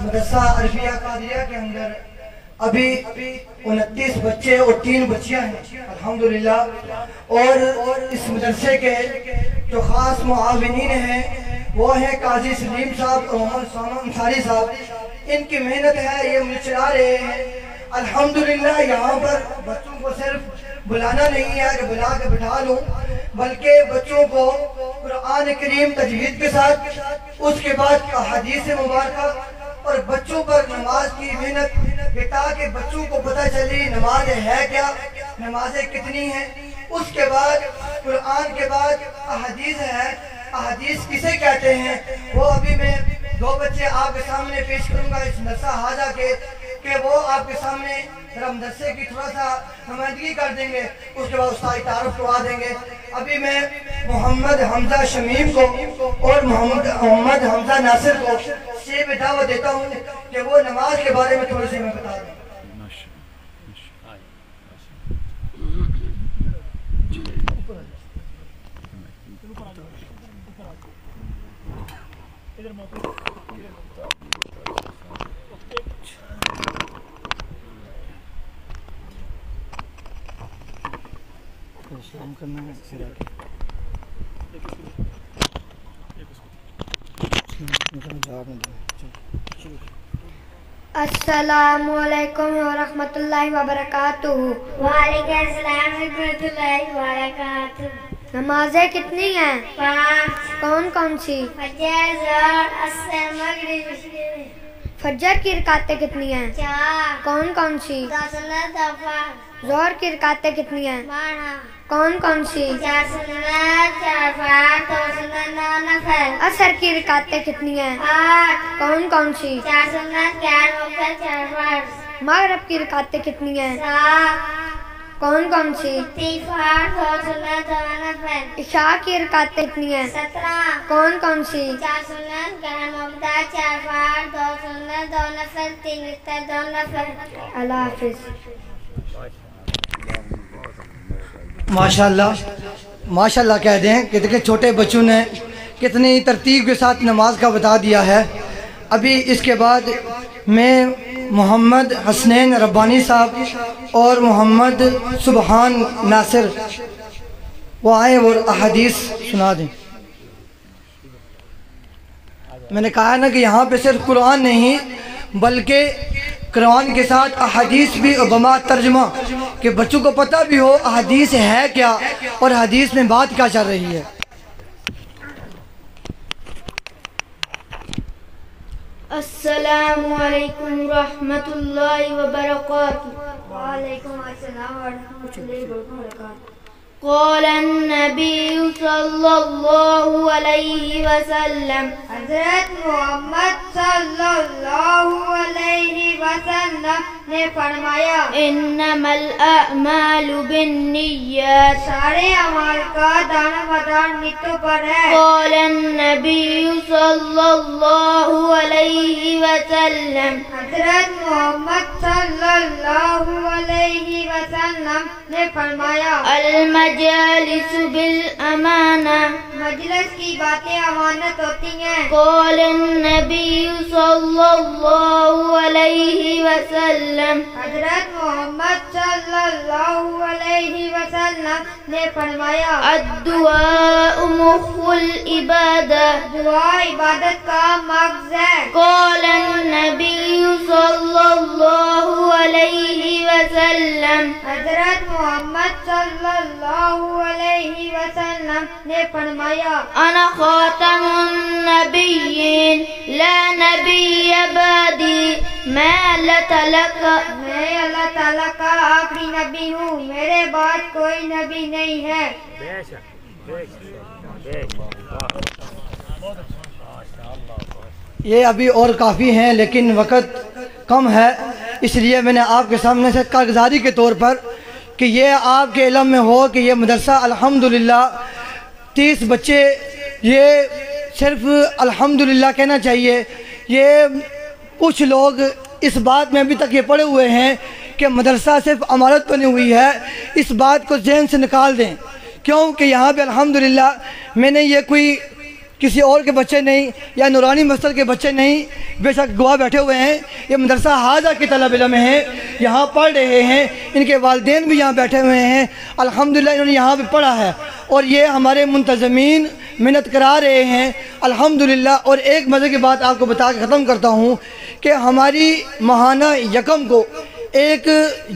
مدرسہ عربیہ قادریہ کے اندر ابھی 29 بچے اور 3 بچیاں ہیں الحمدللہ، اور اس مدرسے کے جو خاص معاونین ہیں وہ ہیں قاضی سلیم صاحب اور محمد ساما انصاری صاحب۔ ان کی محنت ہے، یہ مجھے چلا رہے ہیں الحمدللہ۔ یہاں پر بچوں کو صرف بلانا نہیں ہے کہ بلا کے بٹھا لوں، بلکہ بچوں کو قرآن کریم تجوید کے ساتھ، اس کے بعد احادیث مبارکہ اور بچوں پر نماز کی محنت، تاکہ بچوں کو پتہ چلی نماز ہے کیا، نمازیں کتنی ہیں۔ اس کے بعد قرآن کے بعد احادیث ہے، احادیث کسے کہتے ہیں وہ ابھی میں 2 بچے آپ کے سامنے پیش کروں گا اس مدرسہ حاجہ کے، کہ وہ آپ کے سامنے ذرا مدرسے کی تھوڑا سا نمائندگی کر دیں گے، اس کے بعد استاد تعارف کروا دیں گے۔ ابھی میں محمد حمزہ شمیم کو اور محمد حمزہ ناصر کو میں دعوت دیتا ہوں کہ وہ نماز کے بارے میں تھوڑے سے میں بتا دوں۔ السلام علیکم ورحمۃ اللہ وبرکاتہ۔ وعلیکم السلام ورحمۃ اللہ وبرکاتہ۔ نمازیں کتنی ہیں؟ 5۔ کون کون سی؟ فجر، ظہر، عصر، مغرب۔ فجر کی رکعتیں کتنی ہیں؟ 4۔ کون کون سی؟ 2 سنت، 2 فرض۔ ظہر کی رکعتیں کتنی ہیں؟ 12۔ کون کون سی؟ 4 سنت، 4 فرض، 2 سنت، 9 نفل۔ عصر کی رکعتیں کتنی ہیں؟ 8۔ کون کون سی؟ 4 سنت، 4 نفل، 4 فرض۔ مغرب کی رکعتیں کتنی ہیں؟ 7۔ کون کون سی؟ 3 فرض، 2 سنت، 2 نفل۔ عشاء کی رکعتیں کتنی ہیں؟ 17۔ کون کون سی؟ 4 سنت، 4 مقدار، 4 فرض، 2 سنت، 2 نفل، 3 وتر، 2 نفل۔ اللہ حافظ۔ ماشاءاللہ ماشاءاللہ کہہ دیں کہ دیکھیں چھوٹے بچوں نے کتنی ترتیب کے ساتھ نماز کا بتا دیا ہے۔ ابھی اس کے بعد میں محمد حسنین ربانی صاحب اور محمد سبحان ناصر وہ آئیں اور احادیث سنا دیں۔ میں نے کہا نا کہ یہاں پہ صرف قرآن نہیں بلکہ قرآن کے ساتھ احادیث بھی بما ترجمہ، کہ بچوں کو پتہ بھی ہو احادیث ہے کیا اور حدیث میں بات کیا چل رہی ہے۔ السلام علیکم ورحمۃ اللہ وبرکاتہ۔ وعلیکم السلام ورحمۃ اللہ وبرکاتہ۔ قال النبی صلی اللہ علیہ وسلم، حضرت محمد صلی اللہ علیہ وسلم نے فرمایا، انما الاعمال بالنیات، سارے اعمال کا دار مدار نیتوں پر ہے۔ قال النبی صلی اللہ علیہ وسلم، حضرت محمد صلی اللہ علیہ وسلم نے فرمایا، المجالس بالامانہ، مجلس کی باتیں امانت ہوتی ہیں۔ قال النبی صلی اللہ علیہ وسلم، حضرت محمد صلی اللہ علیہ وسلم نے فرمایا، الدعاء مخ العبادہ، دعا عبادت کا مغز ہے۔ قال النبی صلی اللہ علیہ وسلم، حضرت محمد صلی اللہ علیہ وسلم نے فرمایا، انا خاتم النبیین لا نبی بعدی، میں اللہ تعالیٰ کا آخری نبی ہوں، میرے بعد کوئی نبی نہیں ہے۔ یہ ابھی اور کافی ہیں لیکن وقت کم ہے، اس لیے میں نے آپ کے سامنے سے کارگزاری کے طور پر کہ یہ آپ کے علم میں ہو کہ یہ مدرسہ الحمدللہ 30 بچے، یہ صرف الحمدللہ کہنا چاہیے۔ یہ کچھ لوگ اس بات میں ابھی تک یہ پڑے ہوئے ہیں کہ مدرسہ صرف عمارت بنی ہوئی ہے، اس بات کو ذہن سے نکال دیں، کیونکہ یہاں پہ الحمدللہ میں نے یہ کوئی کسی اور کے بچے نہیں یا نورانی مسجد کے بچے نہیں، بے شک گواہ بیٹھے ہوئے ہیں، یہ مدرسہ حاضہ کے طلب علم ہیں، یہاں پڑھ رہے ہیں، ان کے والدین بھی یہاں بیٹھے ہوئے ہیں، الحمدللہ انہوں نے یہاں پہ پڑھا ہے، اور یہ ہمارے منتظمین محنت کرا رہے ہیں الحمدللہ۔ اور ایک مزے کی بات آپ کو بتا کے ختم کرتا ہوں کہ ہماری ماہانہ یکم کو ایک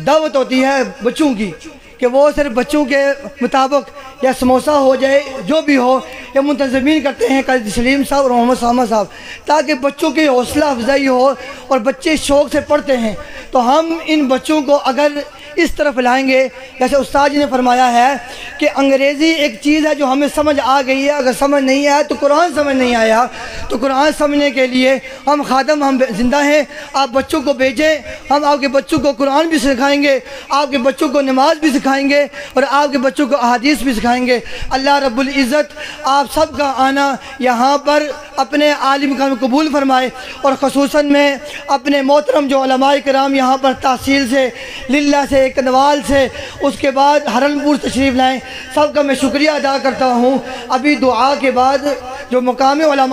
دعوت ہوتی ہے بچوں کی، کہ وہ صرف بچوں کے مطابق یا سموسہ ہو جائے جو بھی ہو، یا منتظمین کرتے ہیں قاضی سلیم صاحب اور محمد سامہ صاحب، تاکہ بچوں کی حوصلہ افزائی ہو اور بچے شوق سے پڑھتے ہیں۔ تو ہم ان بچوں کو اگر اس طرف لائیں گے، جیسے استاد جی نے فرمایا ہے کہ انگریزی ایک چیز ہے جو ہمیں سمجھ آ گئی ہے، اگر سمجھ نہیں آیا تو قرآن سمجھ نہیں آیا، تو قرآن سمجھنے کے لیے ہم خادم، ہم زندہ ہیں، آپ بچوں کو بھیجیں، ہم آپ کے بچوں کو قرآن بھی سکھائیں گے، آپ کے بچوں کو نماز بھی سکھائیں گے، اور آپ کے بچوں کو احادیث بھی سکھائیں گے۔ اللہ رب العزت آپ سب کا آنا یہاں پر اپنے عالم کا قبول فرمائے، اور خصوصاً میں اپنے محترم جو علماء کرام یہاں پر تحصیل سے، للہ سے، کنوال سے، اس کے بعد ہرنپور تشریف لائیں، سب کا میں شکریہ ادا کرتا ہوں۔ ابھی دعا کے بعد جو مقام علماء